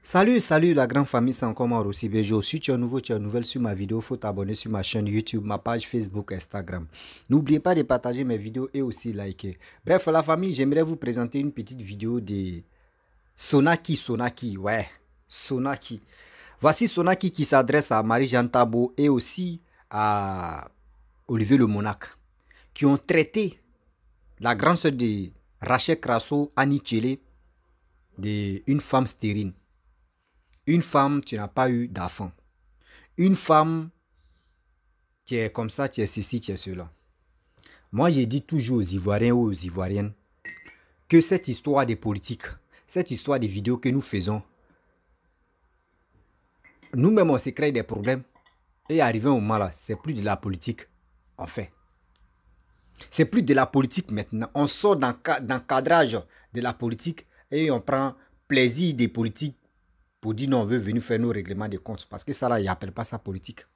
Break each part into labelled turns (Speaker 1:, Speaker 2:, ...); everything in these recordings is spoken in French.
Speaker 1: Salut la grande famille, c'est encore moi aussi Béjo. Si tu es nouveau, tu es nouvelle sur ma vidéo, il faut t'abonner sur ma chaîne YouTube, ma page Facebook, Instagram. N'oubliez pas de partager mes vidéos et aussi liker. Bref, la famille, j'aimerais vous présenter une petite vidéo de Sonaki, ouais, Sonaki. Voici Sonaki qui s'adresse à Marie-Jeanne Tabo et aussi à Olivier le Monarque, qui ont traité la grande sœur de Rachel Crasso, Annie Tchélé, d'une femme stérile. Une femme, tu n'as pas eu d'enfant. Une femme, tu es comme ça, tu es ceci, tu es cela. Moi, j'ai dit toujours aux Ivoiriens ou aux Ivoiriennes que cette histoire de politique, cette histoire de vidéos que nous faisons, nous-mêmes, on se crée des problèmes. Et arrivé au moment là, c'est plus de la politique, en fait. C'est plus de la politique maintenant. On sort dans le cadrage de la politique et on prend plaisir des politiques pour dire non, on veut venir faire nos règlements de comptes. Parce que ça là, il n'appelle pas ça politique.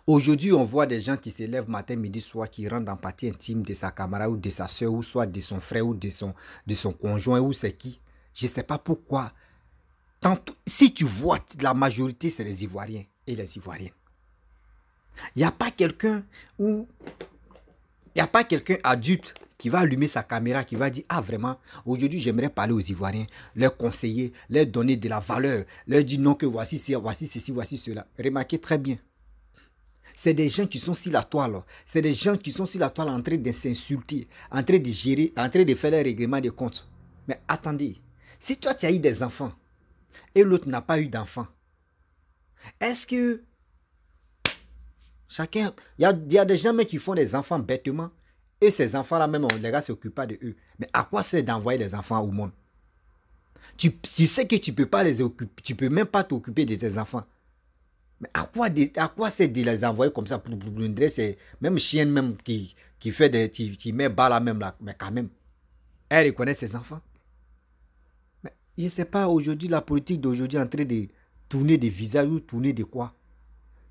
Speaker 1: Aujourd'hui, on voit des gens qui se lèvent matin, midi, soir, qui rentrent dans la partie intime de sa camarade ou de sa soeur, ou soit de son frère ou de son conjoint, ou c'est qui. Je ne sais pas pourquoi. Si tu vois, la majorité, c'est les Ivoiriens et les Ivoiriennes. Il n'y a pas quelqu'un adulte qui va allumer sa caméra, qui va dire, ah vraiment, aujourd'hui j'aimerais parler aux Ivoiriens, leur conseiller, leur donner de la valeur, leur dire non que voici ceci, voici cela. Remarquez très bien. C'est des gens qui sont sur la toile. C'est des gens qui sont sur la toile en train de s'insulter, en train de gérer, en train de faire les règlements de comptes. Mais attendez, si toi tu as eu des enfants et l'autre n'a pas eu d'enfants, est-ce que chacun, il y a des gens qui font des enfants bêtement et ces enfants-là même, les gars ne s'occupent pas de eux. Mais à quoi c'est d'envoyer les enfants au monde? Tu sais que tu ne peux pas les occuper, tu ne peux même pas t'occuper de tes enfants. Mais à quoi c'est de les envoyer comme ça pour c'est même chienne même qui fait des qui met bas là même là, mais quand même, elle reconnaît ses enfants. Mais je ne sais pas aujourd'hui la politique d'aujourd'hui est en train de tourner des visages ou tourner de quoi.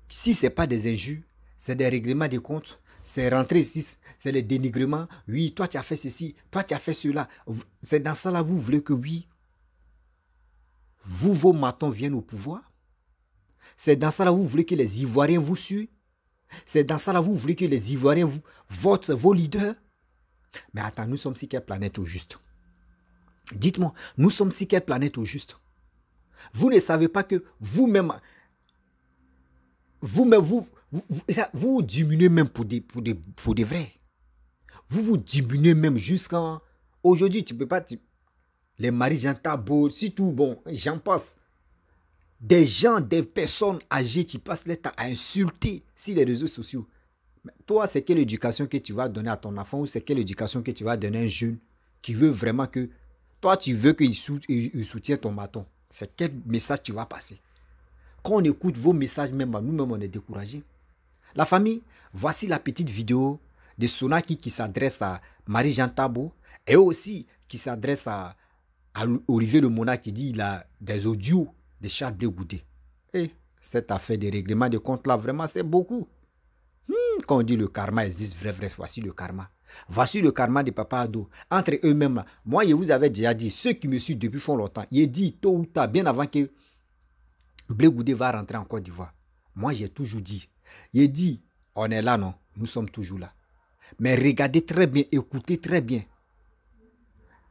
Speaker 1: Si ce n'est pas des injures, c'est des règlements de comptes, c'est rentrer ici, c'est le dénigrement. Oui, toi tu as fait ceci, toi tu as fait cela. C'est dans ça là vous voulez que oui, vos matons viennent au pouvoir. C'est dans ça là vous voulez que les Ivoiriens vous suivent. C'est dans ça là vous voulez que les Ivoiriens vous votent vos leaders. Mais attends, nous sommes sur quelle planète au juste? Dites-moi, nous sommes sur quelle planète au juste? Vous ne savez pas que vous-même, vous diminuez même pour des vrais. Vous diminuez même jusqu'à... Aujourd'hui, tu ne peux pas... Les Marie-Jeanne Tabo, surtout, bon, j'en passe. Des gens, des personnes âgées, tu passes le temps à insulter sur les réseaux sociaux. Mais toi, c'est quelle éducation que tu vas donner à ton enfant ou c'est quelle éducation que tu vas donner à un jeune qui veut vraiment que... Toi, tu veux qu'il soutienne ton bâton. C'est quel message tu vas passer? Quand on écoute vos messages, même nous-mêmes, on est découragés. La famille, voici la petite vidéo de Sonaki qui s'adresse à Marie-Jeanne Tabo et aussi qui s'adresse à Olivier le Monarque qui dit il a des audios de Charles Blé Goudé. Et cette affaire de règlement de compte là, vraiment, c'est beaucoup. Quand on dit le karma existe, vrai, voici le karma. Voici le karma de Papa Ado. Entre eux-mêmes, là, moi, je vous avais déjà dit, ceux qui me suivent depuis font longtemps, il dit tôt ou tard, bien avant que Blé Goudé va rentrer en Côte d'Ivoire. Moi, j'ai toujours dit, il dit, on est là, non, nous sommes toujours là. Mais regardez très bien, écoutez très bien.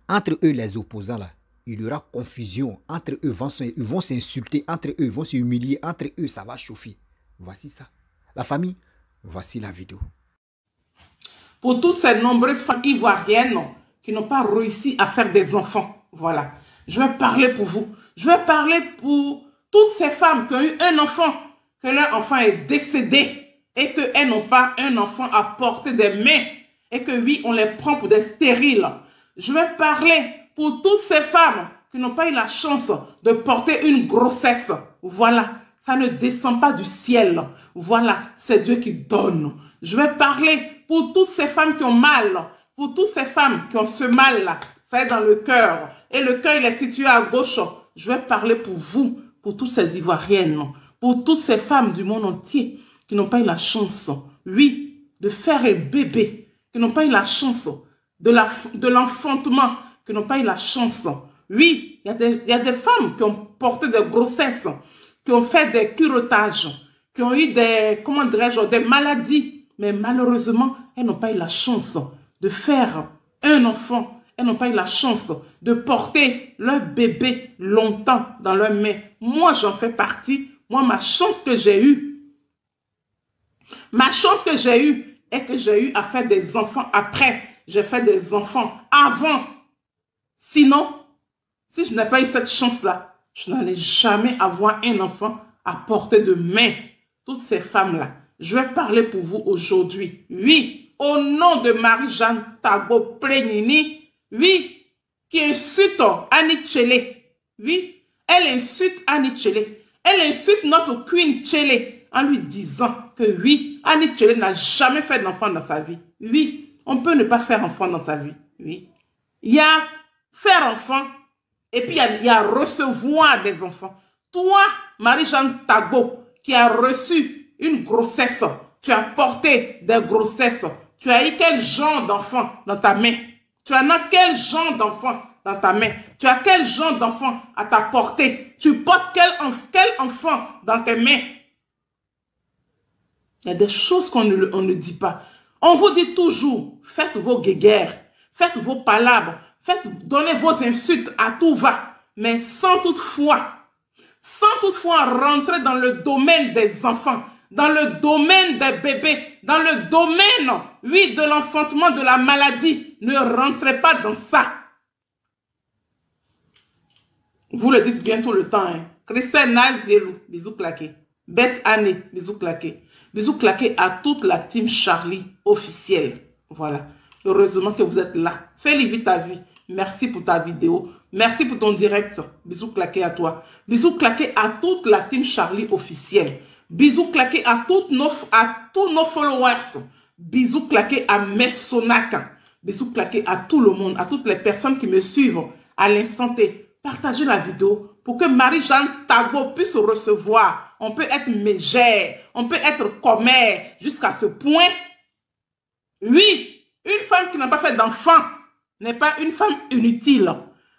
Speaker 1: Entre eux, les opposants, là, il y aura confusion. Entre eux, ils vont s'insulter. Entre eux, ils vont s'humilier. Entre eux, ça va chauffer. Voici ça. La famille, voici la vidéo.
Speaker 2: Pour toutes ces nombreuses femmes ivoiriennes qui n'ont pas réussi à faire des enfants, voilà. Je vais parler pour vous. Je vais parler pour toutes ces femmes qui ont eu un enfant, que leur enfant est décédé et qu'elles n'ont pas un enfant à porter des mains et que oui, on les prend pour des stériles. Je vais parler pour toutes ces femmes qui n'ont pas eu la chance de porter une grossesse. Voilà, ça ne descend pas du ciel. Voilà, c'est Dieu qui donne. Je vais parler pour toutes ces femmes qui ont mal, pour toutes ces femmes qui ont ce mal-là, ça est dans le cœur. Et le cœur, il est situé à gauche. Je vais parler pour vous, pour toutes ces Ivoiriennes, pour toutes ces femmes du monde entier qui n'ont pas eu la chance, oui, de faire un bébé, qui n'ont pas eu la chance de l'enfantement, qui n'ont pas eu la chance. Oui, il Il y a des femmes qui ont porté des grossesses, qui ont fait des curettages, qui ont eu des, comment dirais-je, des maladies. Mais malheureusement, elles n'ont pas eu la chance de faire un enfant. Elles n'ont pas eu la chance de porter leur bébé longtemps dans leurs mains. Moi, j'en fais partie. Moi, ma chance que j'ai eue est que j'ai eu à faire des enfants après. J'ai fait des enfants avant. Sinon, si je n'ai pas eu cette chance-là, je n'allais jamais avoir un enfant à portée de main. Toutes ces femmes-là, je vais parler pour vous aujourd'hui. Oui, au nom de Marie-Jeanne Tagbo Plénini, oui, qui insulte Annie Tchele. Oui, elle insulte Annie Tchele. Elle insulte notre Queen Tchele en lui disant que oui, Annie Tchele n'a jamais fait d'enfant dans sa vie. Oui, on peut ne pas faire enfant dans sa vie. Oui, il y a faire enfant et puis il y a recevoir des enfants. Toi, Marie-Jeanne Tagbo, qui a reçu une grossesse, tu as porté des grossesses, tu as eu quel genre d'enfant dans ta main? Tu en as quel genre d'enfant dans ta main? Tu as quel genre d'enfant à ta portée? Tu portes quel enfant dans tes mains? Il y a des choses qu'on ne dit pas. On vous dit toujours, faites vos guéguerres, faites vos palabres, donnez vos insultes à tout va, mais sans toutefois rentrer dans le domaine des enfants, dans le domaine des bébés, dans le domaine, oui, de l'enfantement, de la maladie. Ne rentrez pas dans ça. Vous le dites bien tout le temps. Hein. Christelle Nazielou, bisous claqués. Beth Anne, bisous claqués. Bisous claqués à toute la team Charlie officielle. Voilà. Heureusement que vous êtes là. Fais-le vite ta vie. Merci pour ta vidéo. Merci pour ton direct. Bisous claqués à toi. Bisous claqués à toute la team Charlie officielle. Bisous claqués à tous nos followers. Bisous claqués à Mersonac. Bisous claqués à tout le monde, à toutes les personnes qui me suivent à l'instant T. Partagez la vidéo pour que Marie-Jeanne Tagbo puisse recevoir. On peut être mégère, on peut être commère jusqu'à ce point. Oui, une femme qui n'a pas fait d'enfant n'est pas une femme inutile.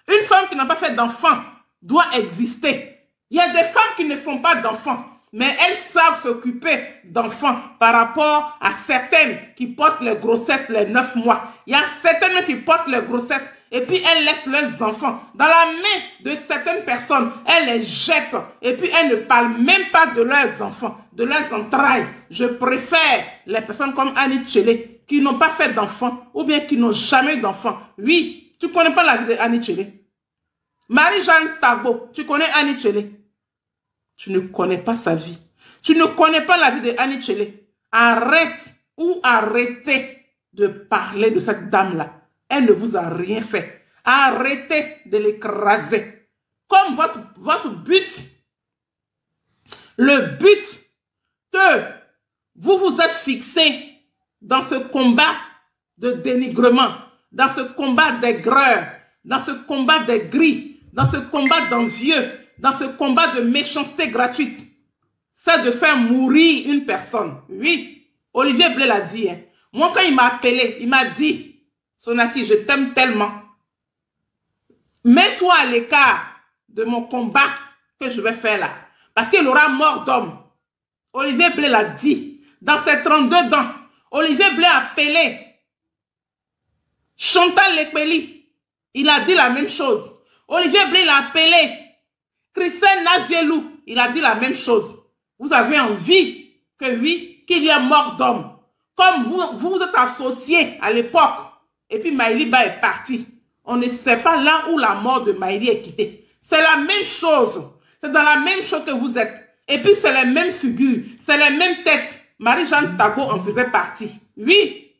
Speaker 2: Une femme qui n'a pas fait d'enfant doit exister. Il y a des femmes qui ne font pas d'enfants, mais elles savent s'occuper d'enfants par rapport à certaines qui portent les grossesses les 9 mois. Il y a certaines qui portent les grossesses et puis elles laissent leurs enfants dans la main de certaines personnes. Elles les jettent et puis elles ne parlent même pas de leurs enfants, de leurs entrailles. Je préfère les personnes comme Annie Tchele qui n'ont pas fait d'enfants ou bien qui n'ont jamais eu d'enfants. Oui, tu ne connais pas la vie d'Annie Tchele. Marie-Jeanne Tagbo, tu connais Annie Tchele? Tu ne connais pas sa vie. Tu ne connais pas la vie de Annie Tchele. Arrête ou arrêtez de parler de cette dame-là. Elle ne vous a rien fait. Arrêtez de l'écraser. Comme votre but, le but que vous vous êtes fixé dans ce combat de dénigrement, dans ce combat d'aigreur, dans ce combat des gris, dans ce combat d'envieux, dans ce combat de méchanceté gratuite, c'est de faire mourir une personne. Oui, Olivier Blé l'a dit. Hein. Moi, quand il m'a appelé, il m'a dit, Sonaki, je t'aime tellement. Mets-toi à l'écart de mon combat que je vais faire là. Parce qu'il aura mort d'homme. Olivier Blé l'a dit. Dans ses 32 ans, Olivier Blé a appelé Chantal Lekpeli. Il a dit la même chose. Olivier Blé l'a appelé Christelle Nazielou. Il a dit la même chose. Vous avez envie que oui, qu'il y ait mort d'homme. Comme vous êtes associés à l'époque. Et puis Maïli Ba est parti. On ne sait pas là où la mort de Maïli est quittée. C'est la même chose. C'est dans la même chose que vous êtes. Et puis c'est les mêmes figures. C'est les mêmes têtes. Marie-Jeanne Tagbo en faisait partie. Oui.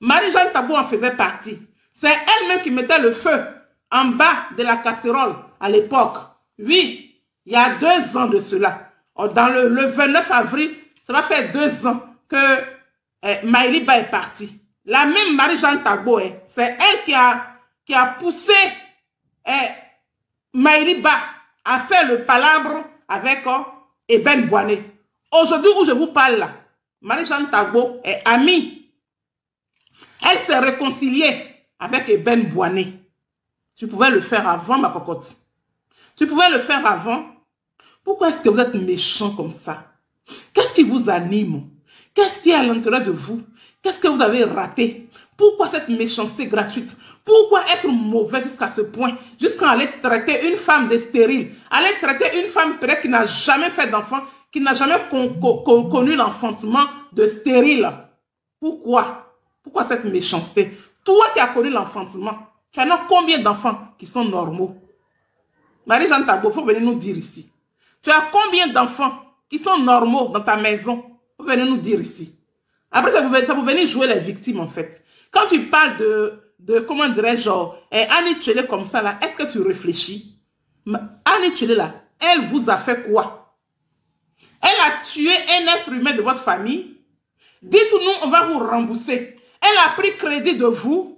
Speaker 2: Marie-Jeanne Tagbo en faisait partie. C'est elle-même qui mettait le feu en bas de la casserole à l'époque. Oui. Il y a 2 ans de cela. Dans le 29 avril, ça va faire 2 ans que Maïli Ba est partie. La même Marie-Jeanne Tagbo, c'est elle qui a poussé Maïli Ba à faire le palabre avec Eben Boané. Aujourd'hui où je vous parle là, Marie-Jeanne Tagbo est amie. Elle s'est réconciliée avec Eben Boané. Tu pouvais le faire avant, ma cocotte. Tu pouvais le faire avant. Pourquoi est-ce que vous êtes méchant comme ça? Qu'est-ce qui vous anime? Qu'est-ce qui est à l'intérieur de vous? Qu'est-ce que vous avez raté? Pourquoi cette méchanceté gratuite? Pourquoi être mauvais jusqu'à ce point? Jusqu'à aller traiter une femme de stérile. Aller traiter une femme peut-être qui n'a jamais fait d'enfant, qui n'a jamais connu l'enfantement de stérile. Pourquoi? Pourquoi cette méchanceté? Toi qui as connu l'enfantement, tu en as combien d'enfants qui sont normaux? Marie-Jeanne Tabo, il faut venir nous dire ici. Tu as combien d'enfants qui sont normaux dans ta maison? Vous venez nous dire ici. Après, ça vous venez jouer les victimes, en fait. Quand tu parles de comment dirais-je, Annie Tchelé comme ça, là, est-ce que tu réfléchis? Annie Tchelé, là, elle vous a fait quoi? Elle a tué un être humain de votre famille. Dites-nous, on va vous rembourser. Elle a pris crédit de vous.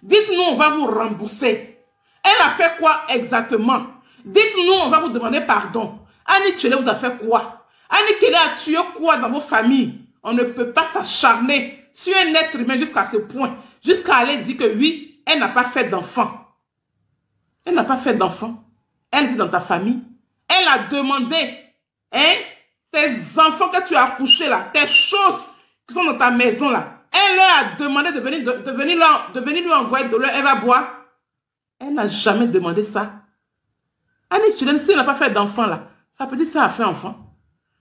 Speaker 2: Dites-nous, on va vous rembourser. Elle a fait quoi exactement? Dites-nous, on va vous demander pardon. Annie Tchelé vous a fait quoi? Annie Tchelé a tué quoi dans vos familles? On ne peut pas s'acharner sur un être humain jusqu'à ce point. Jusqu'à aller dire que oui, elle n'a pas fait d'enfant. Elle n'a pas fait d'enfant. Elle vit dans ta famille. Elle a demandé, hein, tes enfants que tu as accouchés là, tes choses qui sont dans ta maison là. Elle leur a demandé de venir lui envoyer de l'eau. Elle va boire. Elle n'a jamais demandé ça. Annie Tchelé, si elle n'a pas fait d'enfant là, sa petite soeur a fait enfant.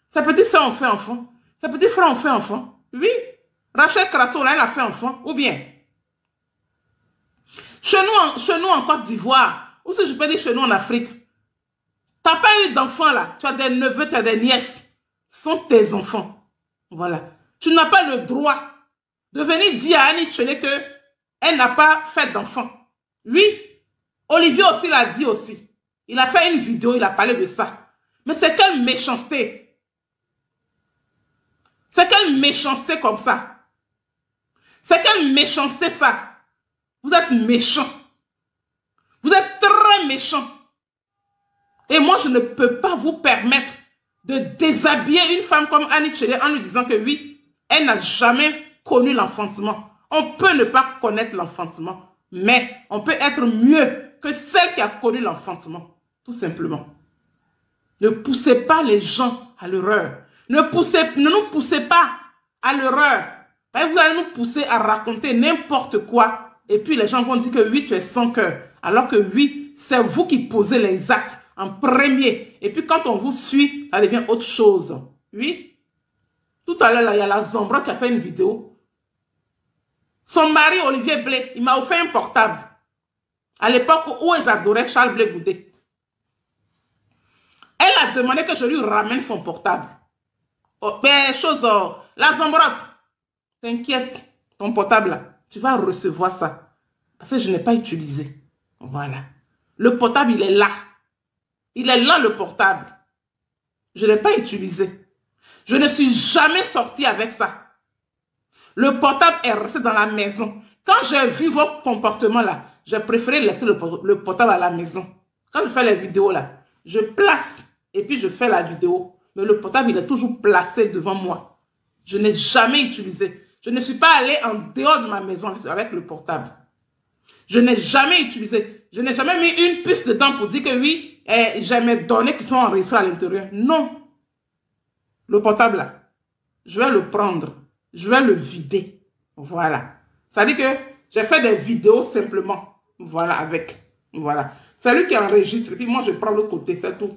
Speaker 2: Sa petite soeur a fait enfant. Sa petite frère a fait enfant. Oui. Rachel Crasso, là, elle a fait enfant. Ou bien. Chez nous en Côte d'Ivoire, ou si je peux dire chez nous en Afrique, tu n'as pas eu d'enfants là. Tu as des neveux, tu as des nièces. Ce sont tes enfants. Voilà. Tu n'as pas le droit de venir dire à Annie Tchelé qu'elle n'a pas fait d'enfant. Oui. Olivier aussi l'a dit aussi. Il a fait une vidéo, il a parlé de ça. Mais c'est quelle méchanceté. C'est quelle méchanceté comme ça. C'est quelle méchanceté ça. Vous êtes méchant. Vous êtes très méchant. Et moi, je ne peux pas vous permettre de déshabiller une femme comme Annie Tchelé en lui disant que oui, elle n'a jamais connu l'enfantement. On peut ne pas connaître l'enfantement, mais on peut être mieux que celle qui a connu l'enfantement. Tout simplement. Ne poussez pas les gens à l'erreur. Ne nous poussez pas à l'erreur. Vous allez nous pousser à raconter n'importe quoi. Et puis les gens vont dire que oui, tu es sans cœur. Alors que oui, c'est vous qui posez les actes en premier. Et puis quand on vous suit, ça devient autre chose. Oui. Tout à l'heure, il y a la Zambra qui a fait une vidéo. Son mari, Olivier Blé, il m'a offert un portable. À l'époque où ils adoraient Charles Blé Goudé. Elle a demandé que je lui ramène son portable. Oh, mais la Zambra, t'inquiète, ton portable là, tu vas recevoir ça. Parce que je n'ai pas utilisé. Voilà. Le portable, il est là. Il est là, le portable. Je ne l'ai pas utilisé. Je ne suis jamais sortie avec ça. Le portable est resté dans la maison. Quand j'ai vu vos comportements là, j'ai préféré laisser le portable à la maison. Quand je fais les vidéos là, je place et puis je fais la vidéo. Mais le portable, il est toujours placé devant moi. Je n'ai jamais utilisé. Je ne suis pas allée en dehors de ma maison avec le portable. Je n'ai jamais utilisé. Je n'ai jamais mis une puce dedans pour dire que oui, j'ai mes données qui sont enregistrées à l'intérieur. Non. Le portable là, je vais le prendre. Je vais le vider. Voilà. Ça dit que j'ai fait des vidéos simplement. Voilà, avec. Voilà. C'est lui qui enregistre. Et puis moi, je prends l'autre côté, c'est tout.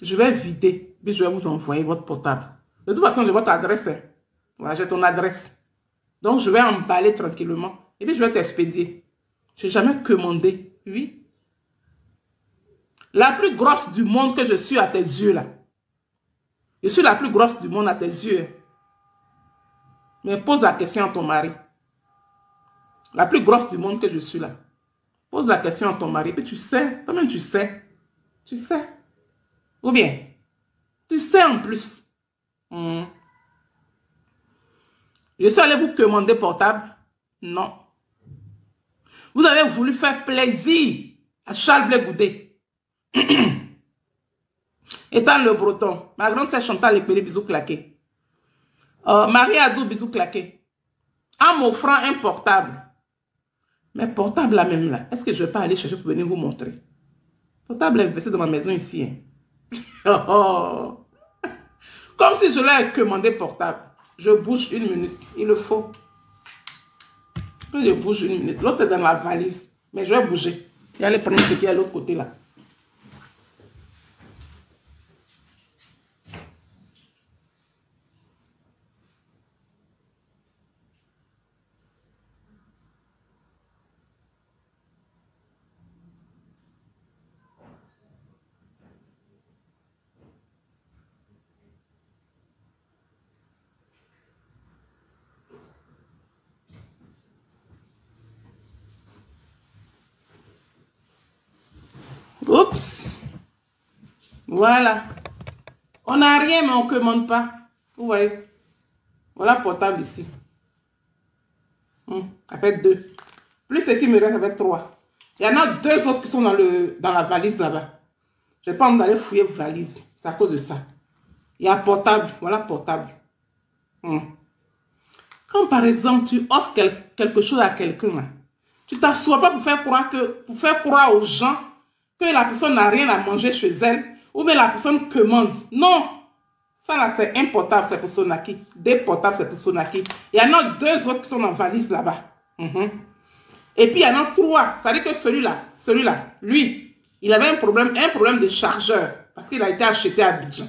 Speaker 2: Je vais vider. Puis je vais vous envoyer votre portable. De toute façon, j'ai votre adresse. Hein. Voilà, j'ai ton adresse. Donc, je vais emballer tranquillement. Et puis, je vais t'expédier. Je n'ai jamais commandé. Oui. La plus grosse du monde que je suis à tes yeux, là. Je suis la plus grosse du monde à tes yeux. Mais pose la question à ton mari. La plus grosse du monde que je suis là. Pose la question à ton mari. Et puis tu sais, toi-même tu sais. Tu sais. Ou bien, tu sais en plus. Je suis allé vous commander portable. Non. Vous avez voulu faire plaisir à Charles Blé Goudé. Étant le breton. Ma grande sœur Chantal Lepéré, bisous claqués. Marie Adou, bisous claqués. En m'offrant un portable. Mais portable là même là, est-ce que je vais pas aller chercher pour venir vous montrer? Portable est versé dans ma maison ici. Hein. Oh, oh. Comme si je l'ai commandé portable. Je bouge une minute, il le faut. Je bouge une minute. L'autre est dans la valise. Mais je vais bouger. Et aller prendre ce qui est à l'autre côté là. Oups. Voilà. On n'a rien, mais on ne commande pas. Vous voyez. Voilà portable ici. Avec 2. Plus ce qui me reste avec 3. Il y en a 2 autres qui sont dans la valise là-bas. Je n'ai pas envie d'aller fouiller vos valises. C'est à cause de ça. Il y a portable. Voilà portable. Quand par exemple tu offres quelque chose à quelqu'un, tu ne t'assois pas pour faire croire aux gens que la personne n'a rien à manger chez elle, ou bien la personne commande. Non, ça là c'est un portable, c'est pour Sonaki. Des portables, c'est pour Sonaki. Il y en a 2 autres qui sont dans la valise là-bas. Et puis il y en a 3. Ça veut dire que celui-là, lui, il avait un problème de chargeur, parce qu'il a été acheté à Abidjan.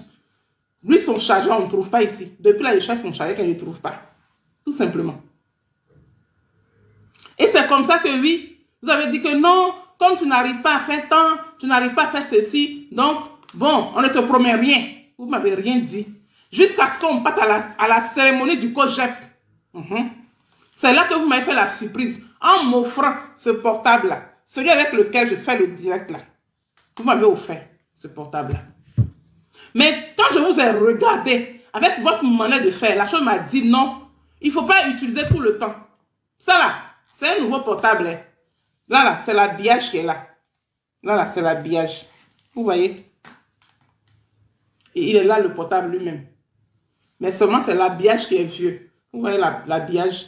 Speaker 2: Lui, son chargeur, on ne trouve pas ici. Depuis là, il cherche son chargeur qu'il ne trouve pas. Tout simplement. Et c'est comme ça que oui, vous avez dit que non, comme tu n'arrives pas à faire tant, tu n'arrives pas à faire ceci, donc, bon, on ne te promet rien. Vous ne m'avez rien dit. Jusqu'à ce qu'on parte à la cérémonie du COGEP. C'est là que vous m'avez fait la surprise, en m'offrant ce portable-là, celui avec lequel je fais le direct là. Vous m'avez offert ce portable-là. Mais quand je vous ai regardé, avec votre manière de faire, la chose m'a dit non, il ne faut pas utiliser tout le temps. Ça là, c'est un nouveau portable. Hein. Là, c'est l'habillage qui est là. Là, c'est l'habillage. Vous voyez? Et il est là, le portable lui-même. Mais seulement, c'est l'habillage qui est vieux. Vous voyez l'habillage?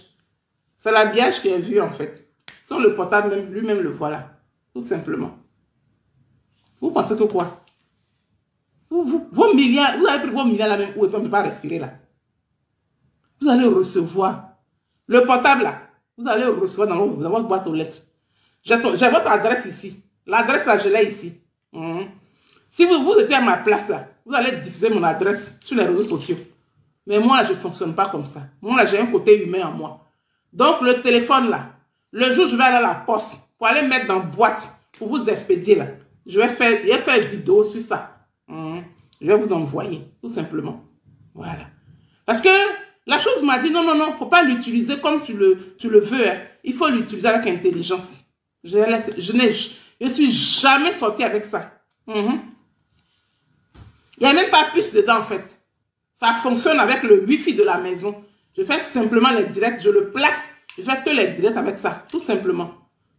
Speaker 2: C'est l'habillage qui est vieux, en fait. Sans le portable lui-même, le voilà. Tout simplement. Vous pensez que quoi? Vos milliards, vous avez pris vos milliards là même, où on ne peut pas respirer là. Vous allez recevoir le portable là. Vous allez recevoir dans votre boîte aux lettres. J'ai votre adresse ici. L'adresse là, je l'ai ici. Si vous étiez à ma place là, vous allez diffuser mon adresse sur les réseaux sociaux. Mais moi, je ne fonctionne pas comme ça. Moi, là, j'ai un côté humain en moi. Donc, le téléphone là, le jour où je vais aller à la poste pour aller mettre dans boîte pour vous expédier là, je vais faire une vidéo sur ça. Je vais vous envoyer, tout simplement. Voilà. Parce que la chose m'a dit, non, non, non, il ne faut pas l'utiliser comme tu le veux. Hein. Il faut l'utiliser avec intelligence. Je suis jamais sortie avec ça. Il n'y a même pas plus dedans, en fait. Ça fonctionne avec le Wi-Fi de la maison. Je fais simplement les directs, je le place. Je fais que les directs avec ça, tout simplement.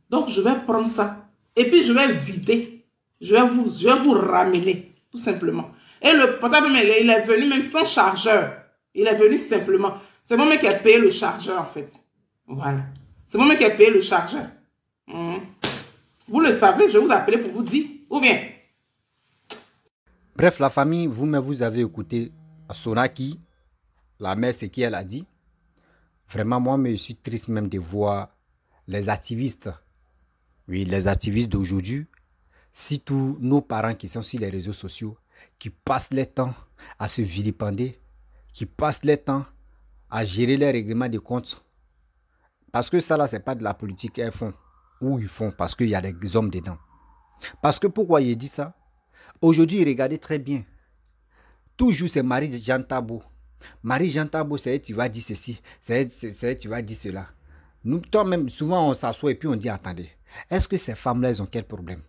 Speaker 2: Donc, je vais prendre ça. Et puis, je vais vider. Je vais vous ramener, tout simplement. Et le portable, il est venu même sans chargeur. Il est venu simplement. C'est moi-même qui ai payé le chargeur, en fait. Voilà. C'est moi-même qui ai payé le chargeur. Vous le savez, je vous appelais pour vous dire. Ou bien.
Speaker 1: Bref, la famille, vous-même, vous avez écouté Sonaki, la mère, ce qu'elle a dit. Vraiment, moi, je suis triste même de voir les activistes. Oui, les activistes d'aujourd'hui. Surtout nos parents qui sont sur les réseaux sociaux, qui passent leur temps à se vilipender, qui passent leur temps à gérer les règlements de comptes. Parce que ça là, c'est pas de la politique qu'ils font. Ou ils font parce qu'il y a des hommes dedans. Parce que pourquoi j'ai dit ça? Aujourd'hui, regardez très bien. Toujours c'est Marie-Jeanne Tabo. Marie-Jeanne Tabo, c'est elle qui va dire ceci. C'est elle qui va dire cela. Nous, toi-même, souvent on s'assoit et puis on dit, attendez, est-ce que ces femmes-là, elles ont quel problème?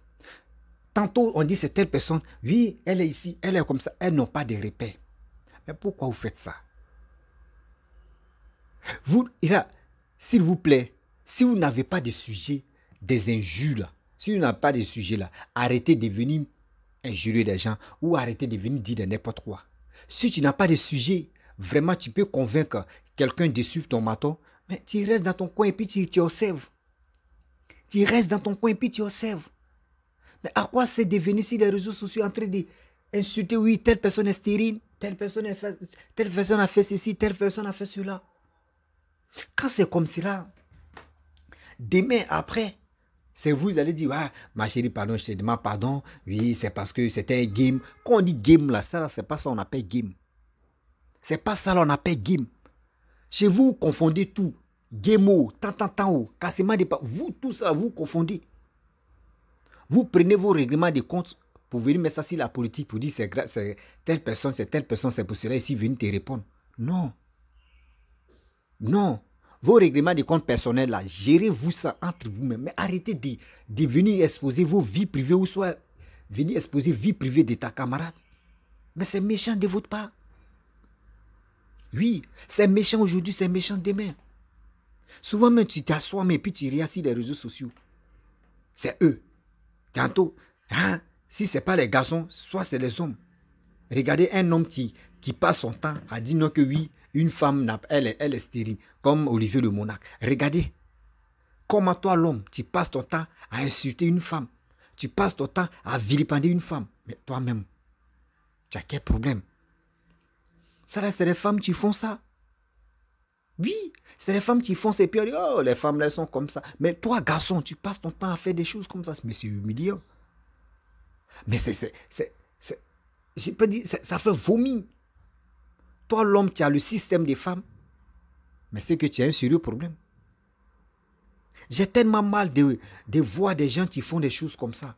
Speaker 1: Tantôt, on dit c'est telle personne, oui, elle est ici, elle est comme ça, elles n'ont pas de repères. Mais pourquoi vous faites ça? Vous, s'il vous plaît, si vous n'avez pas de sujet, des injures là, si vous n'avez pas de sujet là, arrêtez de venir injurer les gens ou arrêtez de venir dire de n'importe quoi. Si tu n'as pas de sujet, vraiment tu peux convaincre quelqu'un de suivre ton maton, mais tu restes dans ton coin et puis tu observes. Tu restes dans ton coin et puis tu observes. Mais à quoi c'est de venir sur les réseaux sociaux en train d'insulter, oui, telle personne est stérile, telle personne a fait ceci, telle personne a fait cela. Quand c'est comme cela, demain, après, c'est vous allez dire, ah, ma chérie, pardon, je te demande pardon. Oui, c'est parce que c'était un game. Quand on dit game, là, c'est pas ça qu'on appelle game. C'est pas ça qu'on appelle game. Chez vous, vous confondez tout. Game, tant, cassement des pas. Vous, tout ça, vous confondez. Vous prenez vos règlements de compte pour venir mettre ça sur la politique, pour dire c'est telle personne, c'est pour cela ici, venir te répondre. Non. Non. Vos règlements de compte personnels là, gérez-vous ça entre vous-même. Mais arrêtez de venir exposer vos vies privées ou soit venir exposer vie privée de ta camarade. Mais c'est méchant de votre part. Oui, c'est méchant aujourd'hui, c'est méchant demain. Souvent même tu t'assois, mais puis tu réagis sur les réseaux sociaux. C'est eux. Tantôt, hein, si ce n'est pas les garçons, soit c'est les hommes. Regardez un homme qui passe son temps à dire non que oui, une femme, elle est stérile, comme Olivier le Monarque. Regardez, comment toi l'homme, tu passes ton temps à insulter une femme. Tu passes ton temps à vilipender une femme. Mais toi-même, tu as quel problème? Ça reste les femmes qui font ça. Oui, c'est les femmes qui font ça et puis on dit, oh, les femmes, elles sont comme ça. Mais toi, garçon, tu passes ton temps à faire des choses comme ça. Mais c'est humiliant. Mais je peux dire, ça fait vomir. Toi, l'homme, tu as le système des femmes. Mais c'est que tu as un sérieux problème. J'ai tellement mal de voir des gens qui font des choses comme ça.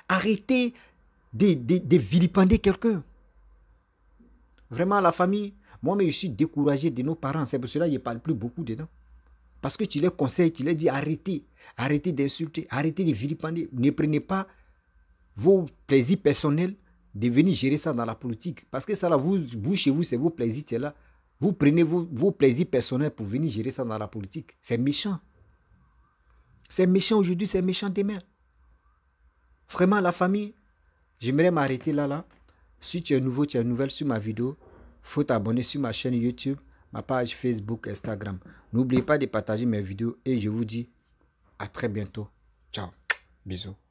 Speaker 1: Arrêtez de vilipender quelqu'un. Vraiment, la famille, moi-même, je suis découragé de nos parents. C'est pour cela que je ne parle plus beaucoup dedans. Parce que tu les conseilles, tu les dis arrêtez. Arrêtez d'insulter, arrêtez de vilipender. Ne prenez pas vos plaisirs personnels de venir gérer ça dans la politique. Parce que ça, là, vous chez vous, c'est vos plaisirs, c'est là. Vous prenez vos plaisirs personnels pour venir gérer ça dans la politique. C'est méchant. C'est méchant aujourd'hui, c'est méchant demain. Vraiment, la famille, j'aimerais m'arrêter là. Si tu es nouveau, tu es nouvelle sur ma vidéo, il faut t'abonner sur ma chaîne YouTube, ma page Facebook, Instagram. N'oubliez pas de partager mes vidéos et je vous dis à très bientôt. Ciao. Bisous.